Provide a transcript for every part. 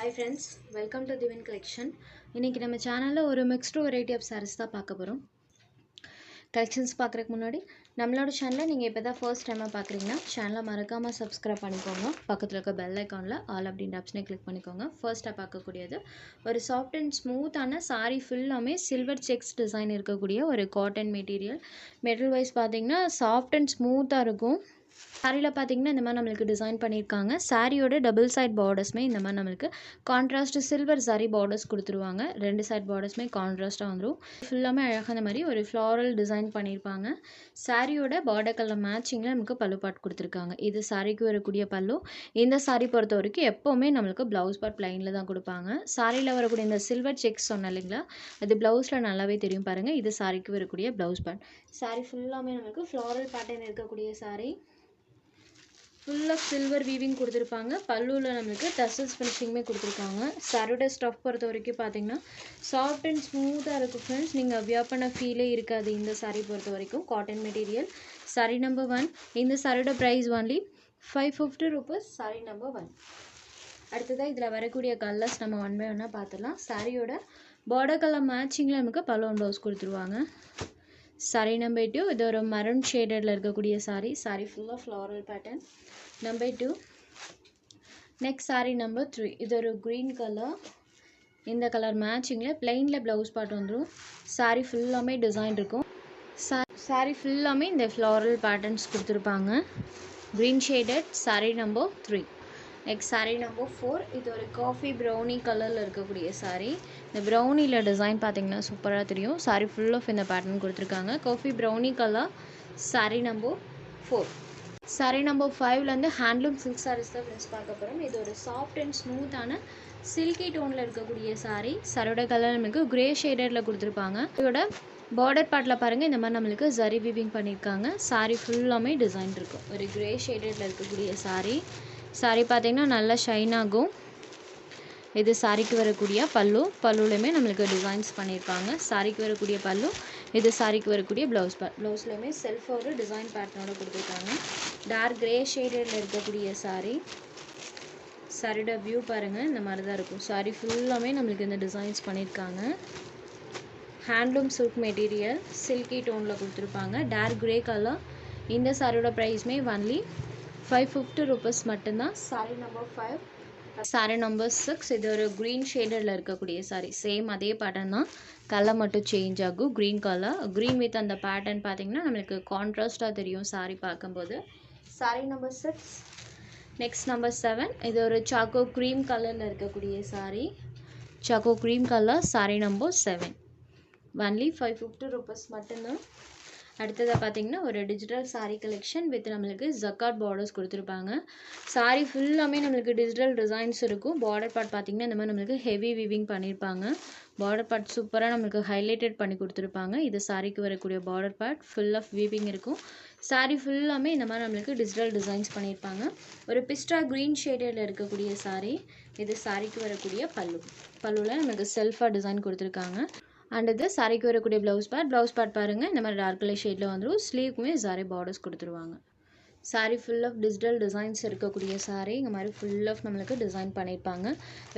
Hi friends, welcome to Divine Collection. இன்னைக்கு நம்ம சேனல்ல ஒரு மிக்ஸ்டு வெரைட்டி ஆஃப் sarees தான் பார்க்க போறோம். கலெக்ஷன்ஸ் பார்க்கறதுக்கு முன்னாடி நம்மளோட சேனலை நீங்க இப்போதான் ஃபர்ஸ்ட் டைமா பார்க்குறீங்கன்னா சேனலை மறக்காம சப்ஸ்கிரைப் பண்ணிக்கோங்க. பக்கத்துல இருக்க பெல் ஐகான்ல ஆல் அப்படின்ற ஆப்ஷனை கிளிக் பண்ணிக்கோங்க. ஃபர்ஸ்டா பார்க்கக்கூடியது ஒரு சாஃப்ட் அண்ட் ஸ்மூத்தான saree ஃபுல்லாமே சில்வர் செக்ஸ் டிசைன் இருக்கக்கூடிய ஒரு காட்டன் மெட்டீரியல். மெட்டீரியல் வைஸ் பார்த்தீங்கன்னா சாஃப்ட் அண்ட் ஸ்மூத்தாக இருக்கும். சாரியில் பார்த்தீங்கன்னா இந்த மாதிரி நம்மளுக்கு டிசைன் பண்ணியிருக்காங்க. சாரியோட டபுள் சைட் பார்டர்ஸ்மே இந்த மாதிரி நம்மளுக்கு கான்ட்ராஸ்ட் சில்வர் சாரி பார்டர்ஸ் கொடுத்துருவாங்க. ரெண்டு சைட் பார்டர்ஸ்மே கான்ட்ராஸ்ட்டாக வந்துடும். ஃபுல்லாமே அழகாக இந்த மாதிரி ஒரு ஃப்ளாரல் டிசைன் பண்ணியிருப்பாங்க. சாரியோட பார்டர் கலர் மேட்சிங்கில் நமக்கு பல்லு பாட் கொடுத்துருக்காங்க. இது சாரிக்கு வரக்கூடிய பல்லு. இந்த சாரி பொறுத்த வரைக்கும் எப்போவுமே நம்மளுக்கு ப்ளவுஸ் பார்ட் ப்ளைனில் தான் கொடுப்பாங்க. சாரியில் வரக்கூடிய இந்த சில்வர் செக்ஸ் சொன்ன இல்லைங்களா, அது ப்ளவுஸில் நல்லாவே தெரியும் பாருங்கள். இது சாரிக்கு வரக்கூடிய ப்ளவுஸ் பார்ட். சாரி ஃபுல்லாமே நம்மளுக்கு ஃப்ளாரல் பேட்டர்ன் இருக்கக்கூடிய sari. Full of silver weaving கொடுத்துருப்பாங்க. பல்லுவில் நம்மளுக்கு டசல்ஸ் ஃபினிஷிங்குமே கொடுத்துருக்காங்க. சாரியோட ஸ்டஃப் பொறுத்த வரைக்கும் பார்த்தீங்கன்னா சாஃப்ட் அண்ட் ஸ்மூத்தாக இருக்கும் ஃப்ரெண்ட்ஸ். நீங்கள் வியர் பண்ண ஃபீலே இருக்காது இந்த சாரீ பொறுத்த வரைக்கும். Cotton material. சாரீ நம்பர் 1. இந்த சாரியோட price only 550 rupees. Sari number 1. அடுத்ததாக இதில் வரக்கூடிய கலர்ஸ் நம்ம ஒன் பை ஒன்னாக பார்த்துடலாம். சாரியோட பார்டர் கலர் மேட்சிங்கில் நமக்கு பல்லு ப்ளவுஸ் கொடுத்துருவாங்க. சாரீ நம்பர் 2. இது ஒரு மரூன் ஷேடடில் இருக்கக்கூடிய சாரீ. சாரீ ஃபுல்லாக floral pattern. Number 2. Next sari number 3. இது ஒரு க்ரீன் கலர். இந்த கலர் மேட்சிங்கில் பிளெயினில் ப்ளவுஸ் பார்ட் வந்துடும். சாரீ ஃபுல்லாமே டிசைன் இருக்கும். சாரீ ஃபுல்லாமே இந்த ஃப்ளாரல் பேட்டர்ன்ஸ் கொடுத்துருப்பாங்க. Green shaded. Sari number 3. Next sari number 4. இது ஒரு காஃபி ப்ரௌனி கலரில் இருக்கக்கூடிய சாரீ. இந்த ப்ரௌனியில் டிசைன் பார்த்தீங்கன்னா சூப்பராக தெரியும். சாரீ ஃபுல் ஆஃப் இந்த பேட்டர்ன் கொடுத்துருக்காங்க. Coffee brownie colour. Sari number 4. Sari number 5லேருந்து ஹேண்ட்லூம் சில்க் சாரீஸ் தான் ஃப்ரெண்ட்ஸ் பார்க்க போகிறோம். இது ஒரு சாஃப்ட் அண்ட் ஸ்மூத்தான சில்கி டோனில் இருக்கக்கூடிய சாரீ. சாரியோட கலர் நமக்கு கிரே ஷேடடில் கொடுத்துருப்பாங்க. இதோட பார்டர் பார்ட்டில் பாருங்கள் இந்த மாதிரி நம்மளுக்கு ஜரி வீவிங் பண்ணியிருக்காங்க. சாரீ ஃபுல்லாமே டிசைன் இருக்கும். ஒரு கிரே ஷேடடில் இருக்கக்கூடிய சாரீ. சாரீ பார்த்தீங்கன்னா நல்லா ஷைன் ஆகும். இது சாரிக்கு வரக்கூடிய பல்லு. பல்லுலையுமே நம்மளுக்கு டிசைன்ஸ் பண்ணியிருப்பாங்க. சாரிக்கு வரக்கூடிய பல்லு. இது சாரிக்கு வரக்கூடிய ப்ளவுஸ் பார்ட். ப்ளவுஸ்லையுமே செல்ஃபோட டிசைன் பேட்டர்னோட கொடுத்துருக்காங்க. டார்க் கிரே ஷேடில் இருக்கக்கூடிய சாரீ. சாரியோட வியூ பாருங்கள் இந்த மாதிரி தான் இருக்கும். சாரீ ஃபுல்லாமே நம்மளுக்கு இந்த டிசைன்ஸ் பண்ணியிருக்காங்க. Handloom silk material. சில்கி டோனில் கொடுத்துருப்பாங்க. Dark grey colour. இந்த சாரியோட ப்ரைஸ்மே ஒன்லி 550 rupees மட்டும்தான். சாரீ நம்பர் 5. சாரீ நம்பர் 6. இது ஒரு க்ரீன் ஷேடடில் இருக்கக்கூடிய சாரீ. சேம் அதே பேட்டர்ன் தான், கலர் மட்டும் சேஞ்ச் ஆகும். Green colour. க்ரீன் வித் அந்த பேட்டர்ன் பார்த்தீங்கன்னா நம்மளுக்கு கான்ட்ராஸ்டாக தெரியும் சாரீ பார்க்கும்போது. சாரீ நம்பர் 6. Next number 7. இது ஒரு சாக்கோ க்ரீம் கலரில் இருக்கக்கூடிய sari. Choco cream colour. Sari number 7. Only 550 rupees மட்டும்தான். அடுத்ததாக பார்த்தீங்கன்னா ஒரு டிஜிட்டல் சாரீ கலெக்ஷன் வித் நம்மளுக்கு ஜக்காட் பார்டர்ஸ் கொடுத்துருப்பாங்க. சாரீ ஃபுல்லாமே நம்மளுக்கு டிஜிட்டல் டிசைன்ஸ் இருக்கும். பார்டர் பார்ட் பார்த்தீங்கன்னா இந்த மாதிரி நம்மளுக்கு ஹெவி வீவிங் பண்ணியிருப்பாங்க. பார்டர் பார்ட் சூப்பராக நம்மளுக்கு ஹைலைட்டட் பண்ணி கொடுத்துருப்பாங்க. இது சாரீக்கு வரக்கூடிய border part. Full of weaving இருக்கும். சாரீ ஃபுல்லாமே இந்த மாதிரி நம்மளுக்கு டிஜிட்டல் டிசைன்ஸ் பண்ணியிருப்பாங்க. ஒரு பிஸ்டா க்ரீன் ஷேடில் இருக்கக்கூடிய சாரீ. இது சாரீக்கு வரக்கூடிய பல்லு. பல்லுவில் நம்மளுக்கு செல்ஃபாக டிசைன் கொடுத்துருக்காங்க. அண்ட் இது சாரிக்கு வரக்கூடிய ப்ளவுஸ் பார்ட் பாருங்கள் இந்த மாதிரி டார்க் கலர் ஷேடில் வந்துடும். ஸ்லீவுக்குமே சாரி பார்டர்ஸ் கொடுத்துருவாங்க. Sari full of digital designs இருக்கக்கூடிய சாரீ. இந்த மாதிரி ஃபுல் ஆஃப் நம்மளுக்கு டிசைன் பண்ணியிருப்பாங்க.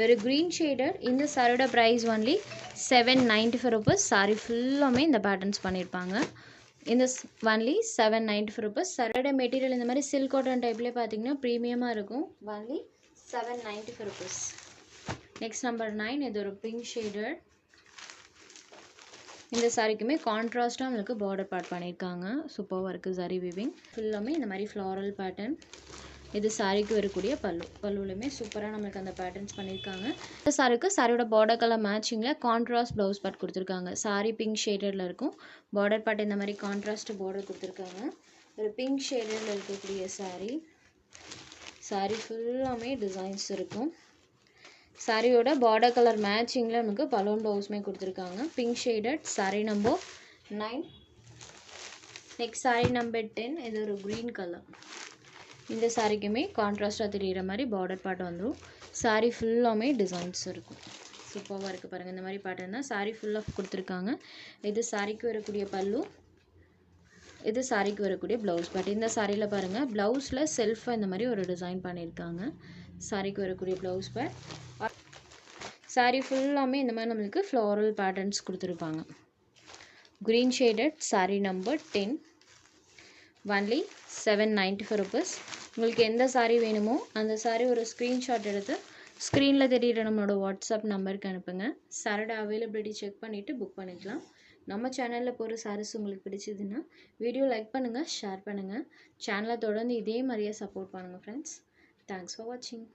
ஒரு க்ரீன் ஷேடட். இந்த சாரியோட ப்ரைஸ் ஒன்லி 795 rupees. சாரீ ஃபுல்லாமே இந்த பேட்டர்ன்ஸ் பண்ணியிருப்பாங்க. இந்த ஒன்லி 795 rupees. சாரியோட மெட்டீரியல் இந்த மாதிரி சில்க் காட்டன் டைப்லேயே பார்த்தீங்கன்னா ப்ரீமியமாக இருக்கும். Only 795 rupees. Next number 9. இது ஒரு பிங்க் ஷேடட். இந்த சாரிக்குமே கான்ட்ராஸ்ட்டாக நம்மளுக்கு பார்டர் பார்ட் பண்ணியிருக்காங்க. சூப்பராக இருக்குது சாரி வீவிங். ஃபுல்லாமே இந்த மாதிரி ஃப்ளாரல் பேட்டர்ன். இது சாரிக்கு வரக்கூடிய பல்லு. பல்லுலையுமே சூப்பராக நம்மளுக்கு அந்த பேட்டர்ன்ஸ் பண்ணியிருக்காங்க. இந்த சாரிக்கு சாரியோட பார்டர் கலர் மேட்சிங்கில் கான்ட்ராஸ்ட் ப்ளவுஸ் பார்ட் கொடுத்துருக்காங்க. சாரி பிங்க் ஷேடடில் இருக்கும். பார்டர் பார்ட் இந்த மாதிரி கான்ட்ராஸ்ட் பார்டர் கொடுத்துருக்காங்க. ஒரு பிங்க் ஷேடடில் இருக்கக்கூடிய சாரி. சாரி ஃபுல்லாமே டிசைன்ஸ் இருக்கும். சாரியோட பார்டர் கலர் மேட்சிங்கில் நமக்கு பலூன் ப்ளவுஸுமே கொடுத்துருக்காங்க. Pink shaded. Sari number 9. Next sari number 10. இது ஒரு க்ரீன் கலர். இந்த சாரிக்குமே கான்ட்ராஸ்டாக தெரிகிற மாதிரி பார்டர் பார்ட் வந்துடும். சாரீ ஃபுல்லாமே டிசைன்ஸ் இருக்கும். சூப்பராக இருக்குது பாருங்கள். இந்த மாதிரி பேட்டர்ன் தான் சாரீ ஃபுல்லாக கொடுத்துருக்காங்க. இது சாரிக்கு வரக்கூடிய பல்லு. இது சாரிக்கு வரக்கூடிய ப்ளவுஸ் பார்ட். இந்த சாரியில் பாருங்கள் ப்ளவுஸில் செல்ஃபாக இந்த மாதிரி ஒரு டிசைன் பண்ணியிருக்காங்க. சாரிக்கு வரக்கூடிய ப்ளவுஸ் பார்ட். saree ஃபுல்லாமே இந்த மாதிரி நம்மளுக்கு ஃப்ளோரல் பேட்டர்ன்ஸ் கொடுத்துருப்பாங்க. Green shaded saree number 10 only 795 rupees. உங்களுக்கு எந்த saree வேணுமோ அந்த saree ஒரு ஸ்க்ரீன்ஷாட் எடுத்து ஸ்க்ரீனில் தெரியுற நம்மளோட வாட்ஸ்அப் நம்பருக்கு அனுப்புங்க. சாரோட அவைலபிலிட்டி செக் பண்ணிவிட்டு புக் பண்ணிக்கலாம். நம்ம சேனலில் போகிற சாரீஸ் உங்களுக்கு பிடிச்சதுன்னா வீடியோ லைக் பண்ணுங்கள், ஷேர் பண்ணுங்கள். சேனலை தொடர்ந்து இதே மாதிரியே சப்போர்ட் பண்ணுங்கள் ஃப்ரெண்ட்ஸ். தேங்க்ஸ் ஃபார் வாட்சிங்.